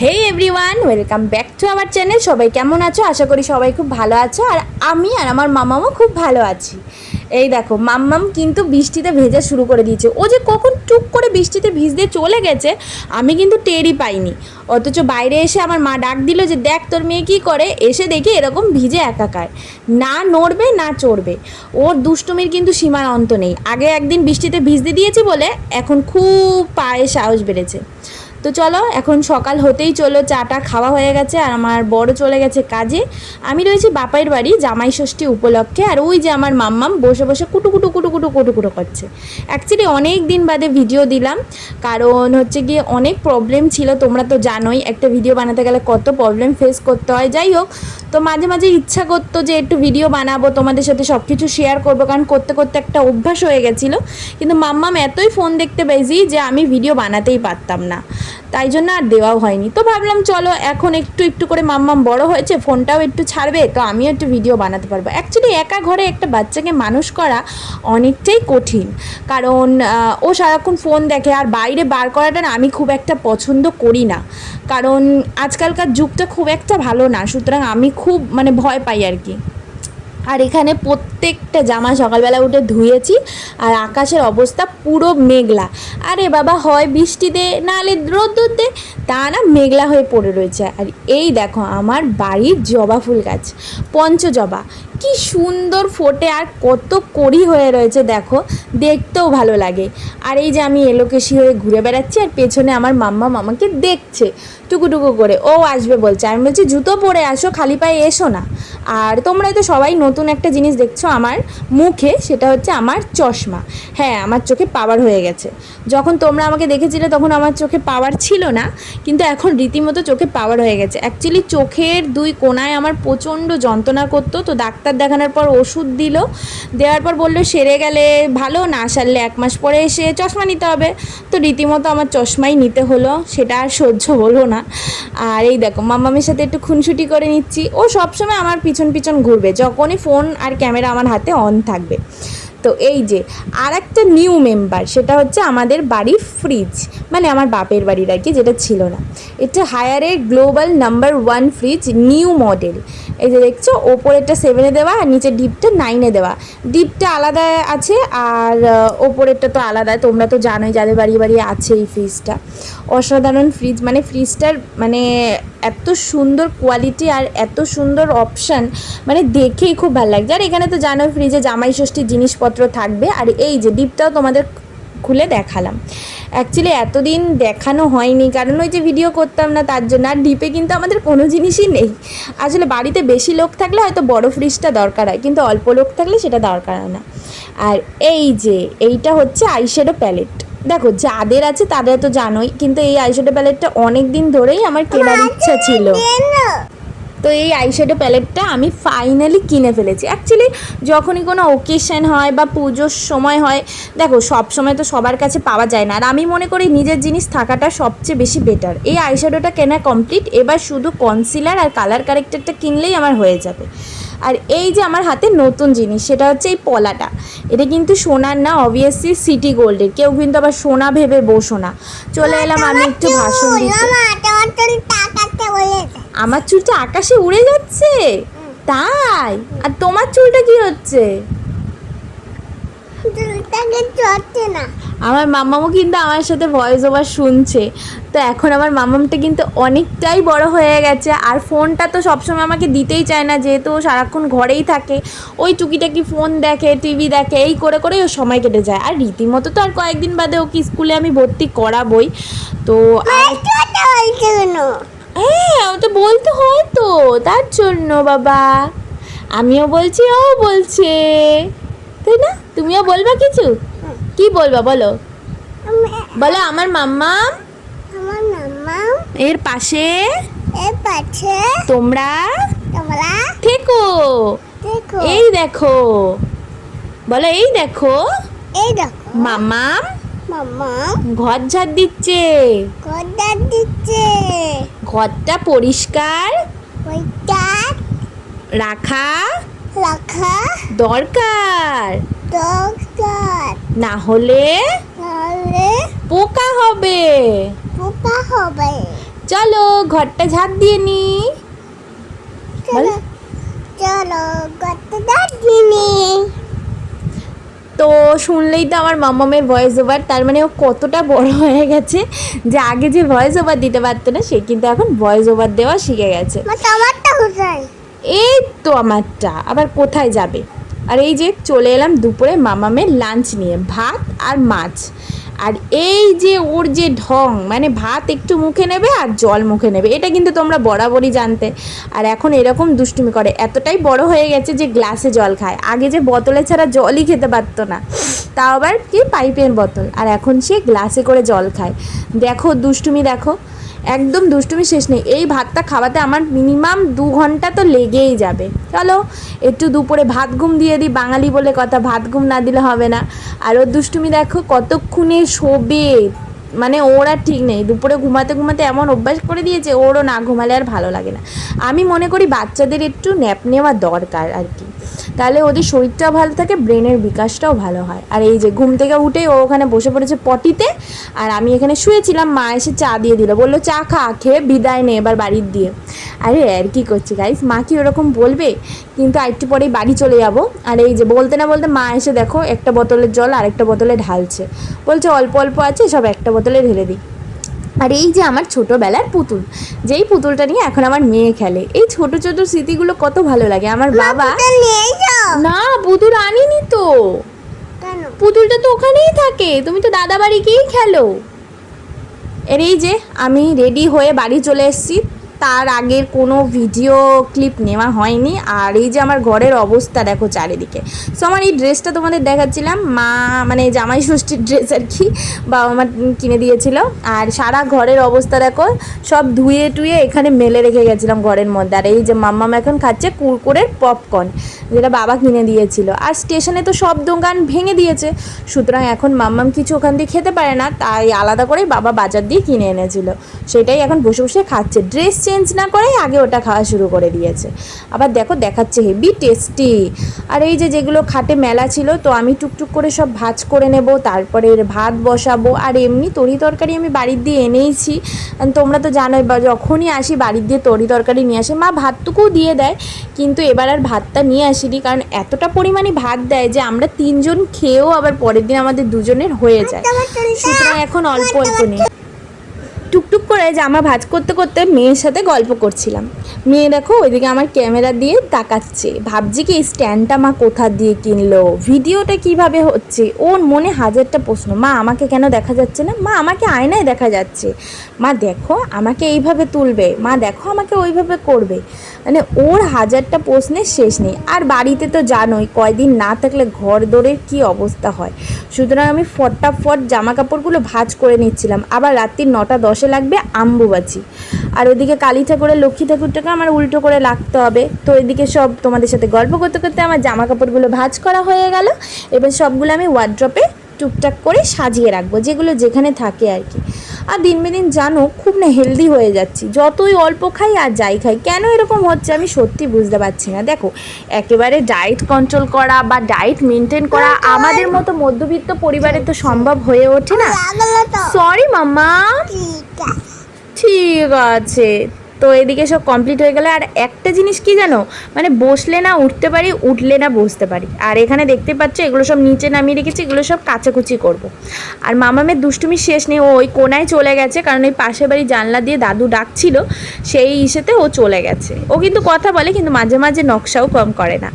Hey everyone, welcome back to our channel. সবাই কেমন আছো? আশা করি সবাই খুব ভালো আছো। আর আমি আর আমার মামামও খুব ভালো আছি। এই দেখো, মাম্মাম কিন্তু বৃষ্টিতে ভেজা শুরু করে দিয়েছে। ও যে কখন টুক করে বৃষ্টিতে ভিজতে চলে গেছে আমি কিন্তু টেরই পাইনি। অথচ বাইরে এসে আমার মা ডাক দিল যে দেখ তোর মেয়ে কী করে। এসে দেখি এরকম ভিজে একাকার, না নড়বে না চড়বে। ওর দুষ্টুমির কিন্তু সীমার অন্ত নেই। আগে একদিন বৃষ্টিতে ভিজতে দিয়েছি বলে এখন খুব পায়ে সাহস বেড়েছে। তো চলো, এখন সকাল হতেই চলো, চাটা খাওয়া হয়ে গেছে আর আমার বড় চলে গেছে কাজে। আমি রয়েছি বাপাইয়ের বাড়ি জামাই ষষ্ঠী উপলক্ষে। আর ওই যে আমার মাম্মাম বসে বসে কুটুকুটু কুটুকুটু কুটুকুটু করছে। অ্যাকচুয়ালি অনেক দিন বাদে ভিডিও দিলাম, কারণ হচ্ছে গিয়ে অনেক প্রবলেম ছিল। তোমরা তো জানোই একটা ভিডিও বানাতে গেলে কত প্রবলেম ফেস করতে হয়। যাই হোক, তো মাঝে মাঝে ইচ্ছা করতো যে একটু ভিডিও বানাবো, তোমাদের সাথে সব কিছু শেয়ার করবো, কারণ করতে করতে একটা অভ্যাস হয়ে গেছিলো। কিন্তু মাম্মাম এতই ফোন দেখতে পেয়েছি যে আমি ভিডিও বানাতেই পারতাম না, তাই জন্য আর দেওয়াও হয়নি। তো ভাবলাম চলো, এখন একটু একটু করে মাম্মাম বড় হয়েছে, ফোনটাও একটু ছাড়বে, তো আমিও একটু ভিডিও বানাতে পারবো। অ্যাকচুয়ালি একা ঘরে একটা বাচ্চাকে মানুষ করা অনেকটাই কঠিন, কারণ ও সারাক্ষণ ফোন দেখে। আর বাইরে বার করাটা না আমি খুব একটা পছন্দ করি না, কারণ আজকালকার যুগটা খুব একটা ভালো না। সুতরাং আমি খুব ভয় পাই আর কি। আর এখানে প্রত্যেকটা জামা সকালবেলা উঠে ধুয়েছি। আর আকাশের অবস্থা পুরো মেঘলা। আরে বাবা, হয় বৃষ্টি দে নাহলে রোদ্দুর দে, তা না মেঘলা হয়ে পড়ে রয়েছে। আর এই দেখো আমার বাড়ির জবা ফুল গাছ, পঞ্চজবা, কি সুন্দর ফোটে আর কত কড়ি হয়ে রয়েছে দেখো, দেখতেও ভালো লাগে। আর এই যে আমি এলোকেশি হয়ে ঘুরে বেড়াচ্ছি আর পেছনে আমার মাম্মা মামাকে দেখছে টুকুটুকু করে। ও আসবে বলছে, আমি বলছি জুতো পরে আসো, খালি পায়ে এসো না। আর তোমরাই তো সবাই নতুন একটা জিনিস দেখছো আমার মুখে, সেটা হচ্ছে আমার চশমা। হ্যাঁ, আমার চোখে পাওয়ার হয়ে গেছে। যখন তোমরা আমাকে দেখেছিলে তখন আমার চোখে পাওয়ার ছিল না, কিন্তু এখন রীতিমতো চোখে পাওয়ার হয়ে গেছে। অ্যাকচুয়ালি চোখের দুই কোণায় আমার প্রচণ্ড যন্ত্রণা করতো, তো ডাক্তার দেখানোর পর ওষুধ দিল, দেওয়ার পর বললো সেরে গেলে ভালো, না সারলে 1 মাস পরে এসে চশমা নিতে হবে। তো রীতিমতো আমার চশমাই নিতে হলো, সেটা আর সহ্য হলো না। আর এই দেখো মাম্মামের সাথে একটু খুনসুটি করে নিচ্ছি। ও সবসময় আমার পিছন পিছন ঘুরবে যখনই ফোন আর ক্যামেরা আমার হাতে অন থাকবে। তো এই যে আর একটা নিউ মেম্বার, সেটা হচ্ছে আমাদের বাড়ির ফ্রিজ, আমার বাপের বাড়ির আর কি, যেটা ছিল না। এটা হায়ারের global number 1 fridge, new model. এই যে দেখছো, ওপরেরটা 7-এ দেওয়া আর নিচের ডিপটা 9-এ দেওয়া। ডিপটা আলাদা আছে আর ওপরেরটা তো আলাদা। তোমরা তো জানোই যাদের বাড়ি বাড়ি আছে এই ফ্রিজটা। অসাধারণ ফ্রিজ, ফ্রিজটার এত সুন্দর কোয়ালিটি আর এত সুন্দর অপশান, দেখেই খুব ভালো লাগছে। আর এখানে তো জানো ফ্রিজে জামাই ষষ্ঠীর জিনিসপত্র থাকবে। আর এই যে ডিপটাও তোমাদের খুলে দেখালাম। অ্যাকচুয়ালি এতদিন দেখানো হয়নি, কারণ ওই যে ভিডিও করতাম না তার জন্য। আর ডিপে কিন্তু আমাদের কোনো জিনিসই নেই। আসলে বাড়িতে বেশি লোক থাকলে হয়তো বড় ফ্রিজটা দরকার হয়, কিন্তু অল্প লোক থাকলে সেটা দরকার হয় না। আর এই যে এইটা হচ্ছে আইশ্যাডো প্যালেট। দেখো যাদের আছে তাদের তো জানোই, কিন্তু এই আইশ্যাডো প্যালেটটা অনেক দিন ধরেই আমার কেনার ইচ্ছা ছিল। তো এই আইশ্যাডো প্যালেটটা আমি ফাইনালি কিনে ফেলেছি। অ্যাকচুয়ালি যখনই কোনো ওকেশন হয় বা পুজোর সময় হয়, দেখো সব সময় তো সবার কাছে পাওয়া যায় না। আর আমি মনে করি নিজের জিনিস থাকাটা সবচেয়ে বেশি বেটার। এই আইশ্যাডোটা কেনা কমপ্লিট, এবার শুধু কনসিলার আর কালার কারেক্টারটা কিনলেই আমার হয়ে যাবে। আর এই যে আমার হাতে নতুন জিনিস, সেটা হচ্ছে এই পলাটা। এটা কিন্তু সোনার না, অবভিয়াসলি সিটি গোল্ডের। কেউ কিন্তু আবার সোনা ভেবে বসো না। চলে এলাম আমি একটু ভাষণ দিতে। আমার চুলটা আকাশে উড়ে যাচ্ছে তাই? আর তোমার চুলটা কি হচ্ছে? আমার মাম্মামও কিন্তু আমার সাথে ভয়েস ওভার শুনছে। তো এখন আমার মাম্মামটা কিন্তু অনেকটাই বড় হয়ে গেছে। আর ফোনটা তো সবসময় আমাকে দিতেই চায় না, যেহেতু সারাক্ষণ ঘরেই থাকে। ওই টুকিটাকি ফোন দেখে, টিভি দেখে, এই করে করেই ও সময় কেটে যায়। আর রীতিমতো তো আর কয়েকদিন বাদে ওকে স্কুলে আমি ভর্তি করাবই। তো হ্যাঁ, ওটা বলতে হয় তো, তার জন্য বাবা আমিও বলছি, ও বলছে, তাই না? তুমিও বলবা কিছু? কি বলবা বলো? বলো আমার মাম্মাম এর পাশে তোমরা থেকো। এই দেখো, বলো এই দেখো, মাম্মাম ঘর ঝাড় দিচ্ছে। ঘরটা পরিষ্কার রাখা দরকার, না হলে পোকা হবে। চলো ঘরটা ঝাড় দিয়ে নি। চলো ঘরটা ঝাড় দিয়ে নি। তো শুনলেই তো আমার মাম্মামের ভয়েস ওভার, তার মানে ও কতটা বড় হয়ে গেছে যে আগে যে ভয়েস ওভার দিতে পারতো না সে কিন্তু এখন ভয়েস ওভার দেওয়া শিখে গেছে। আমারটা কোথায়? এই তো আমারটা আবার কোথায় যাবে। আর এই যে চলে এলাম দুপুরে মামামের লাঞ্চ নিয়ে, ভাত আর মাছ। আর এই যে ওর যে ঢং, মানে ভাত একটু মুখে নেবে আর জল মুখে নেবে, এটা কিন্তু তোমরা বরাবরই জানতে। আর এখন এরকম দুষ্টুমি করে, এতটাই বড় হয়ে গেছে যে গ্লাসে জল খায়। আগে যে বোতলে ছাড়া জলই খেতে পারতো না, তাও আবার কি পাইপের বোতল, আর এখন সে গ্লাসে করে জল খায়। দেখো দুষ্টুমি, দেখো একদম দুষ্টুমি শেষ নেই। এই ভাতটা খাওয়াতে আমার মিনিমাম 2 ঘন্টা তো লেগেই যাবে। চলো একটু দুপুরে ভাত ঘুম দিয়ে দিই, বাঙালি বলে কথা, ভাত ঘুম না দিলে হবে না। আর ওর দুষ্টুমি দেখো কতক্ষণে শোবে, মানে ওর আর ঠিক নেই। দুপুরে ঘুমাতে ঘুমাতে এমন অভ্যাস করে দিয়েছে, ওরও না ঘুমালে আর ভালো লাগে না। আমি মনে করি বাচ্চাদের একটু ন্যাপ নেওয়া দরকার আর কি, তাহলে ওদের শরীরটাও ভালো থাকে, ব্রেনের বিকাশটাও ভালো হয়। আর এই যে ঘুম থেকে উঠেই ও ওখানে বসে পড়েছে পটিতে, আর আমি এখানে শুয়েছিলাম, মা এসে চা দিয়ে দিল, বললো চা খা, খেয়ে বিদায় নে এবার বাড়ির দিয়ে। আরে আর কি করছি গাইস, মা কি ওরকম বলবে, কিন্তু একটু পরেই বাড়ি চলে যাব। আর এই যে বলতে না বলতে মা এসে দেখো একটা বোতলের জল আরেকটা বোতলে ঢালছে, বলছে অল্প অল্প আছে সব একটা বোতলে ঢেলে দিই। আর এই যে আমার ছোটোবেলার পুতুল, যেই পুতুলটা নিয়ে এখন আমার মেয়ে খেলে, এই ছোট ছোট স্মৃতিগুলো কত ভালো লাগে। আমার বাবা না পুতুল আনিনি তো, পুতুলটা তো ওখানেই থাকে, তুমি তো দাদা বাড়ি গিয়েই খেলো। এর এই যে আমি রেডি হয়ে বাড়ি চলে এসেছি, তার আগের কোনো ভিডিও ক্লিপ নেওয়া হয়নি। আর এই যে আমার ঘরের অবস্থা দেখো চারিদিকে। সো আমার এই ড্রেসটা তোমাদের দেখাচ্ছিলাম, মা মানে জামাই ষষ্ঠীর ড্রেস আর কি, বাবা মা কিনে দিয়েছিল। আর সারা ঘরের অবস্থা দেখো, সব ধুয়ে টুয়ে এখানে মেলে রেখে গেছিলাম ঘরের মধ্যে। আর এই যে মাম্মাম এখন খাচ্ছে কুরকুরের পপকর্ন, যেটা বাবা কিনে দিয়েছিল। আর স্টেশনে তো সব দোকান ভেঙে দিয়েছে, সুতরাং এখন মাম্মাম কিছু ওখান দিয়ে খেতে পারে না, তাই আলাদা করেই বাবা বাজার দিয়ে কিনে এনেছিল, সেটাই এখন বসে বসে খাচ্ছে। ড্রেস চেঞ্জ না করেই আগে ওটা খাওয়া শুরু করে দিয়েছে। আবার দেখো দেখাচ্ছে হেভি টেস্টি। আর এই যে যেগুলো খাটে মেলা ছিল, তো আমি টুকটুক করে সব ভাজ করে নেব, তারপরে ভাত বসাবো। আর এমনি তরি তরকারি আমি বাড়ির দিয়ে এনেইছি, তোমরা তো জানোই বা যখনই আসি বাড়ির দিয়ে তরি তরকারি নিয়ে আসে, মা ভাতটুকুও দিয়ে দেয়, কিন্তু এবার আর ভাতটা নিয়ে আসিনি, কারণ এতটা পরিমাণে ভাত দেয় যে আমরা 3 জন খেয়েও আবার পরের দিন আমাদের 2 জনের হয়ে যায়, সুতরাং এখন অল্প অল্প নেই। টুকটুক করে জামা ভাঁজ করতে করতে মেয়ের সাথে গল্প করছিলাম। মেয়ে দেখো ওইদিকে আমার ক্যামেরা দিয়ে তাকাচ্ছে, ভাবছি কি স্ট্যান্ডটা মা কোথা দিয়ে কিনলো, ভিডিওটা কিভাবে হচ্ছে, ওর মনে হাজারটা প্রশ্ন। মা আমাকে কেন দেখা যাচ্ছে না, মা আমাকে আয়নায় দেখা যাচ্ছে, মা দেখো আমাকে এইভাবে তুলবে, মা দেখো আমাকে ওইভাবে করবে, মানে ওর হাজারটা প্রশ্নের শেষ নেই। আর বাড়িতে তো জানোই কয়দিন না থাকলে ঘর দৌড়ের কী অবস্থা হয়, সুতরাং আমি ফটাফট জামা কাপড়গুলো ভাঁজ করে নিচ্ছিলাম। আবার রাত্রি 9টা 10 লাগবে আম্বুবাচি, আর ওইদিকে কালী ঠাকুরের লক্ষ্মী ঠাকুরটাকে আমার উল্টো করে লাগতে হবে। তো এদিকে সব তোমাদের সাথে গল্প করতে করতে আমার জামা কাপড়গুলো ভাঁজ করা হয়ে গেল। এবার সবগুলো আমি ওয়ার্ড্রপে টুকটাক করে সাজিয়ে রাখবো, যেগুলো যেখানে থাকে আর কি। আর দিন বেদিন জানো খুব না হেলদি হয়ে যাচ্ছি, যতই অল্প খাই আর যাই খাই, কেন এরকম হচ্ছে আমি সত্যি বুঝতে পারছি না। দেখো একেবারে ডায়েট কন্ট্রোল করা বা ডায়েট মেনটেন করা আমাদের মতো মধ্যবিত্ত পরিবারে তো সম্ভব হয়ে ওঠে না। সরি মাম্মা, ঠিক আছে। তো এদিকে সব কমপ্লিট হয়ে গেলে, আর একটা জিনিস কি জানো, মানে বসলে না উঠতে পারি, উঠলে না বসতে পারি। আর এখানে দেখতে পাচ্ছ এগুলো সব নিচে নামিয়ে রেখেছি, এগুলো সব কাচাকুচি করব। আর মামামের দুষ্টুমি শেষ নেই, ও ওই কোনায় চলে গেছে, কারণ ওই পাশের বাড়ি জানলা দিয়ে দাদু ডাকছিল, সেই ইসেতে ও চলে গেছে। ও কিন্তু কথা বলে, কিন্তু মাঝে মাঝে নকশাও কম করে না।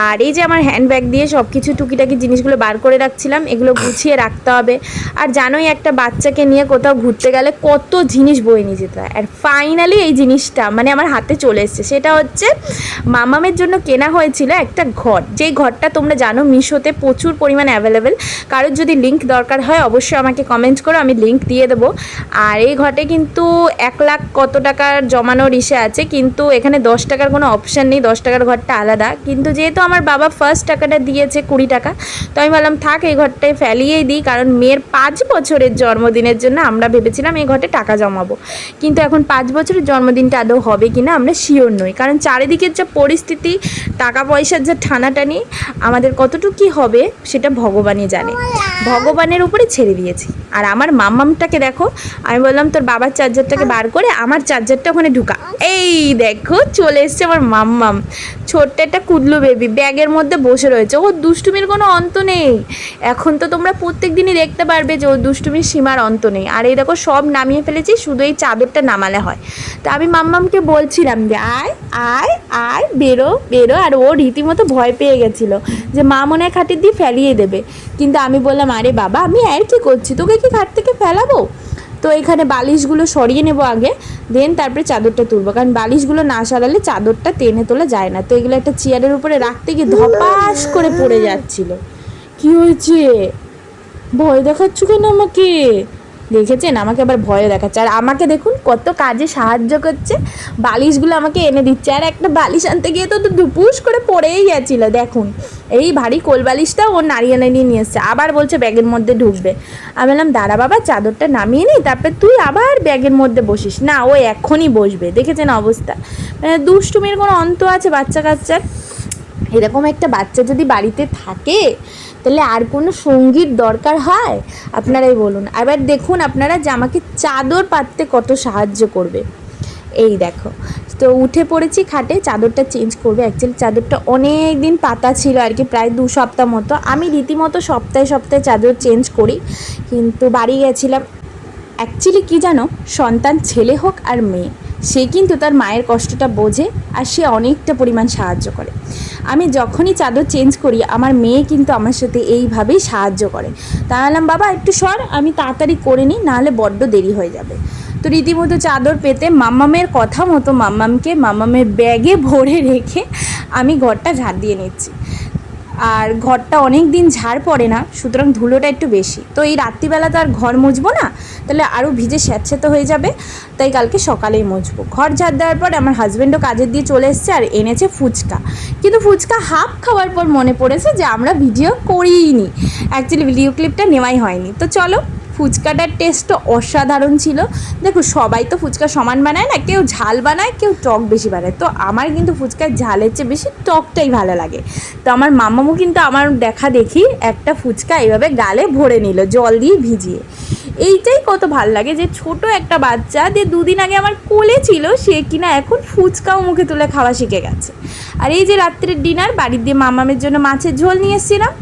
আর এই যে আমার হ্যান্ডব্যাগ দিয়ে সব কিছু টুকিটাকি জিনিসগুলো বার করে রাখছিলাম, এগুলো গুছিয়ে রাখতে হবে। আর জানোই একটা বাচ্চাকে নিয়ে কোথাও ঘুরতে গেলে কত জিনিস বয়ে নিয়ে যেতে হয়। আর ফাইনালি এই জিনিসটা মানে আমার হাতে চলে এসছে, সেটা হচ্ছে মামামের জন্য কেনা হয়েছিল একটা ঘর, যেই ঘরটা তোমরা জানো মিশোতে প্রচুর পরিমাণে অ্যাভেলেবেল। কারোর যদি লিঙ্ক দরকার হয় অবশ্যই আমাকে কমেন্ট করো, আমি লিঙ্ক দিয়ে দেবো। আর এই ঘরে কিন্তু 1 লাখ কত টাকার জমানোর ইসে আছে, কিন্তু এখানে 10 টাকার কোনো অপশান নেই, 10 টাকার ঘরটা আলাদা। কিন্তু যেহেতু আমার বাবা ফার্স্ট টাকাটা দিয়েছে 20 টাকা, তো আমি ভাবলাম থাক এই ঘরটায় ফেলিয়েই দিই, কারণ মেয়ের 5 বছরের জন্মদিনের জন্য আমরা ভেবেছিলাম এই ঘরটা টাকা জমাবো, কিন্তু এখন 5 বছরের জন্মদিন জন্মদিনটা আদৌ হবে কি না আমরা শিওর নই, কারণ চারিদিকের যা পরিস্থিতি, টাকা পয়সার যা টানাটানি, আমাদের কতটুকু কী হবে সেটা ভগবানই জানে, ভগবানের উপরে ছেড়ে দিয়েছি। আর আমার মাম্মামটাকে দেখো, আমি বললাম তোর বাবার চার্জারটাকে বার করে আমার চার্জারটা ওখানে ঢুকা, এই দেখো চলে এসছে আমার মাম্মাম, ছোট্ট একটা কুদলু বেবি ব্যাগের মধ্যে বসে রয়েছে। ও দুষ্টুমির কোনো অন্ত নেই, এখন তো তোমরা প্রত্যেক দিনই দেখতে পারবে যে ও দুষ্টুমির সীমার অন্ত নেই। আর এই দেখো সব নামিয়ে ফেলেছি, শুধু এই চাদরটা নামালে হয়। তো আমি মাম্মামকে বলছিলাম যে আয় আয় আয় বেরো বেরো, আর ও রীতিমতো ভয় পেয়ে গেছিলো যে মা মনে হয় খাটের দিয়ে ফেলিয়ে দেবে, কিন্তু আমি বললাম আরে বাবা আমি আর কি করছি, তোকে কি খাট থেকে ফেলাবো। তো এখানে বালিশগুলো সরিয়ে নেবো আগে, দেন তারপরে চাদরটা তুলবো, কারণ বালিশগুলো না সরালে চাদরটা টেনে তোলা যায় না। তো এগুলো একটা চেয়ারের উপরে রাখতে গিয়ে ধপাস করে পড়ে যাচ্ছিল। কি হয়েছে, ভয় দেখাচ্ছ কেন আমাকে? দেখেছেন আমাকে আবার ভয় দেখাচ্ছে, আর আমাকে দেখুন কত কাজে সাহায্য করছে, বালিশগুলো আমাকে এনে দিচ্ছে। আর একটা বালিশ আনতে গিয়ে তো দুপুস করে পড়েই গেছিলো, দেখুন এই ভারী কোল বালিশটা ও নাড়িয়ে নাড়িয়ে নিয়ে এসছে, আবার বলছে ব্যাগের মধ্যে ঢুকবে। আমি বললাম দাঁড়া বাবা চাদরটা নামিয়ে নিই, তারপরে তুই আবার ব্যাগের মধ্যে বসিস না, ও এখনই বসবে। দেখেছেন অবস্থা, মানে দুষ্টুমির কোনো অন্ত আছে বাচ্চা কাচ্চার। এরকম একটা বাচ্চা যদি বাড়িতে থাকে তাহলে আর কোনো সঙ্গীর দরকার হয় আপনারাই বলুন। আবার দেখুন আপনারা যে আমাকে চাদর পাততে কত সাহায্য করবে। এই দেখো, তো উঠে পড়েছি খাটে, চাদরটা চেঞ্জ করবে। অ্যাকচুয়ালি চাদরটা অনেক দিন পাতা ছিল আর কি, প্রায় 2 সপ্তাহ মতো। আমি রীতিমতো সপ্তাহে সপ্তাহে চাদর চেঞ্জ করি, কিন্তু বাড়ি গেছিলাম। অ্যাকচুয়ালি কি জানো, সন্তান ছেলে হোক আর মেয়ে, সে কিন্তু তার মায়ের কষ্টটা বোঝে আর সে অনেকটা পরিমাণ সাহায্য করে। আমি যখনই চাদর চেঞ্জ করি আমার মেয়ে কিন্তু আমার সাথে এইভাবেই সাহায্য করে। তা বললাম বাবা একটু সর, আমি তাড়াতাড়ি করে নিই, নাহলে বড্ড দেরি হয়ে যাবে। তো রীতিমতো চাদর পেতে মাম্মামের কথা মতো মাম্মামের ব্যাগে ভরে রেখে আমি ঘরটা ঝাড় দিয়ে নিচ্ছি। আর ঘরটা অনেক দিন ঝাড় পড়ে না, সুতরাং ধুলোটা একটু বেশি। তো এই রাত্রিবেলা তো আর ঘর মুছবো না, তাহলে আরও ভিজে স্যাঁতস্যাঁতে হয়ে যাবে, তাই কালকে সকালেই মুছবো। ঘর ঝাড় দেওয়ার পর আমার হাজব্যান্ডও কাজের দিয়ে চলে এসছে আর এনেছে ফুচকা। কিন্তু ফুচকা হাফ খাওয়ার পর মনে পড়েছে যে আমরা ভিডিও করিইনি, অ্যাকচুয়ালি ভিডিও ক্লিপটা নেওয়াই হয়নি। তো চলো, ফুচকাটার টেস্টও অসাধারণ ছিল। দেখো সবাই তো ফুচকা সমান বানায় না, কেউ ঝাল বানায় কেউ টক বেশি বানায়, তো আমার কিন্তু ফুচকার ঝালের চেয়ে বেশি টকটাই ভালো লাগে। তো আমার মামামু কিন্তু আমার দেখা দেখি একটা ফুচকা এইভাবে গালে ভরে নিল জল দিয়ে ভিজিয়ে। এইটাই কত ভাল লাগে যে ছোট একটা বাচ্চা যে 2 দিন আগে আমার কোলে ছিল, সে কিনা এখন ফুচকাও মুখে তুলে খাওয়া শিখে গেছে। আর এই যে রাত্রের ডিনার, বাড়ির দিয়ে মামামের জন্য মাছের ঝোল নিয়ে এসেছিলাম,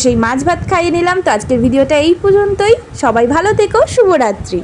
সেই মাছ ভাত খাইয়ে নিলাম। তো আজকের ভিডিওটা এই পর্যন্তই, সবাই ভালো থেকো, শুভরাত্রি।